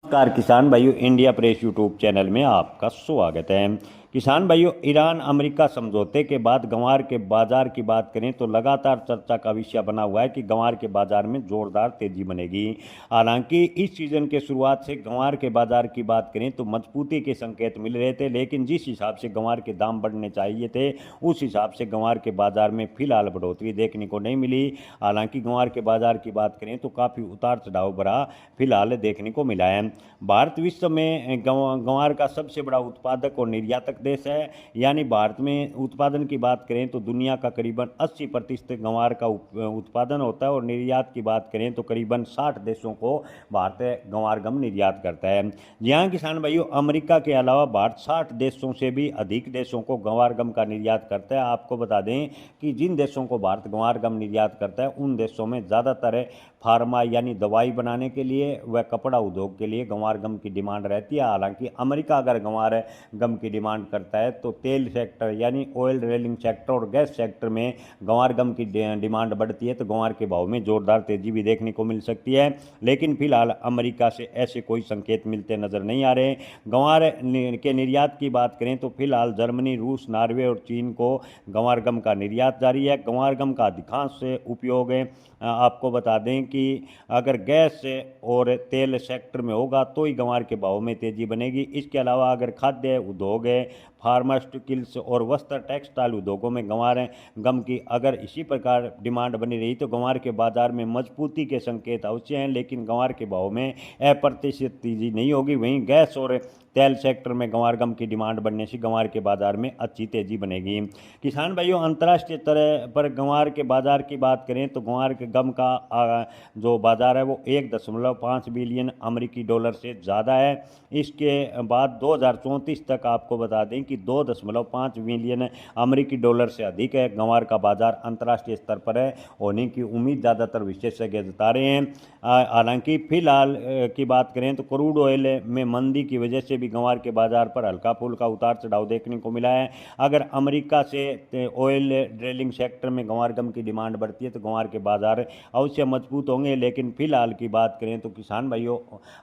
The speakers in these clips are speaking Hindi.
नमस्कार किसान भाइयों, इंडिया प्रेस यूट्यूब चैनल में आपका स्वागत है। किसान भाइयों, ईरान अमेरिका समझौते के बाद गंवार के बाजार की बात करें तो लगातार चर्चा का विषय बना हुआ है कि गंवार के बाजार में जोरदार तेजी बनेगी। हालांकि इस सीजन के शुरुआत से गंवार के बाजार की बात करें तो मजबूती के संकेत मिल रहे थे, लेकिन जिस हिसाब से गंवार के दाम बढ़ने चाहिए थे उस हिसाब से गंवार के बाजार में फिलहाल बढ़ोतरी देखने को नहीं मिली। हालांकि गंवार के बाजार की बात करें तो काफ़ी उतार चढ़ाव भरा फिलहाल देखने को मिला है। भारत विश्व में गंवार का सबसे बड़ा उत्पादक और निर्यातक देश है। यानी भारत में उत्पादन की बात करें तो दुनिया का करीबन 80% गंवार का उत्पादन होता है और निर्यात की बात करें तो करीबन 60 देशों को भारत गंवार गम निर्यात करता है। यहाँ किसान भाइयों, अमेरिका के अलावा भारत 60 देशों से भी अधिक देशों को गंवार गम का निर्यात करता है। आपको बता दें कि जिन देशों को भारत गंवार गम निर्यात करता है उन देशों में ज़्यादातर फार्मा यानी दवाई बनाने के लिए व कपड़ा उद्योग के लिए गंवार गम की डिमांड रहती है। हालांकि अमेरिका अगर गंवार गम की डिमांड करता है तो तेल सेक्टर यानी ऑयल ड्रिलिंग सेक्टर और गैस सेक्टर में गंवार गम की डिमांड बढ़ती है तो गंवार के भाव में जोरदार तेजी भी देखने को मिल सकती है। लेकिन फिलहाल अमेरिका से ऐसे कोई संकेत मिलते नजर नहीं आ रहे। गंवार के निर्यात की बात करें तो फिलहाल जर्मनी, रूस, नॉर्वे और चीन को गंवार गम का निर्यात जारी है। गंवार गम का अधिकांश उपयोग आपको बता दें कि अगर गैस और तेल सेक्टर में होगा तो ही गंवार के भाव में तेजी बनेगी। इसके अलावा अगर खाद्य उद्योग है, फार्मास्यूटिकल्स और वस्त्र टेक्सटाइल उद्योगों में गंवार गम की अगर इसी प्रकार डिमांड बनी रही तो गंवार के बाजार में मजबूती के संकेत अवश्य हैं, लेकिन गंवार के भाव में अप्रत्याशित तेजी नहीं होगी। वहीं गैस और तेल सेक्टर में गंवार गम की डिमांड बढ़ने से गंवार के बाजार में अच्छी तेजी बनेगी। किसान भाइयों, अंतर्राष्ट्रीय स्तर पर गंवार के बाजार की बात करें तो गंवार के गम का जो बाजार है वो 1.5 बिलियन अमेरिकी डॉलर से ज़्यादा है। इसके बाद 2034 तक आपको बता दें कि 2.5 बिलियन अमेरिकी डॉलर से अधिक है गंवार का बाजार अंतर्राष्ट्रीय स्तर पर है होने की उम्मीद ज़्यादातर विशेषज्ञ जता रहे हैं। हालांकि फिलहाल की बात करें तो क्रूड ऑयल में मंदी की वजह से भी गंवार के बाजार पर हल्का फुल्का उतार चढ़ाव देखने को मिला है। अगर अमेरिका से ऑयल ड्रिलिंग सेक्टर में गंवार गम की डिमांड बढ़ती है तो गंवार के बाजार अवश्य मजबूत होंगे। लेकिन फिलहाल की बात करें तो किसान भाइयों,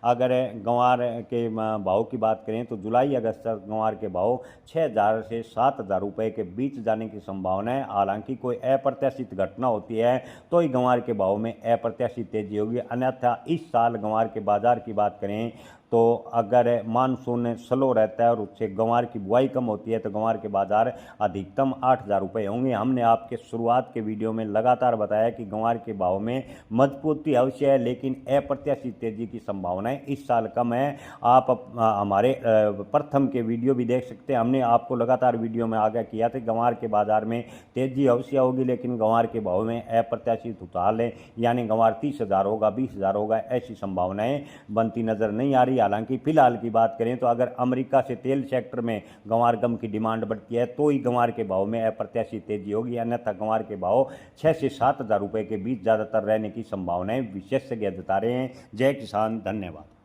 अगर गंवार के भाव की बात करें तो जुलाई अगस्त तक गंवार के भाव 6,000 से 7,000 रुपये के बीच जाने की संभावना है। हालांकि कोई अप्रत्याशित घटना होती है तो ही गंवार के भाव में अप्रत्याशित तेजी होगी, अन्यथा इस साल गंवार के बाजार की बात करें तो अगर मानसून स्लो रहता है और उससे गंवार की बुआई कम होती है तो गंवार के बाजार अधिकतम 8,000 रुपये होंगे। हमने आपके शुरुआत के वीडियो में लगातार बताया कि गंवार के भाव में मजबूती अवश्य है, लेकिन अप्रत्याशित तेजी की संभावनाएं इस साल कम है। आप हमारे प्रथम के वीडियो भी देख सकते हैं। हमने आपको लगातार वीडियो में आगाह किया था गंवार के बाजार में तेजी अवश्य होगी, लेकिन गंवार के भाव में अप्रत्याशित उतार है, यानी गंवार 30,000 होगा, 20,000 होगा, ऐसी संभावनाएं बनती नजर नहीं आ रही। हालांकि फिलहाल की बात करें तो अगर अमेरिका से तेल सेक्टर में गंवार गम की डिमांड बढ़ती है तो ही गंवार के भाव में अप्रत्याशित तेजी होगी, अन्यथा गंवार के भाव 6 से 7,000 रुपये के बीच ज़्यादातर रहने की संभावनाएं विशेषज्ञ जता रहे हैं। जय किसान, धन्यवाद।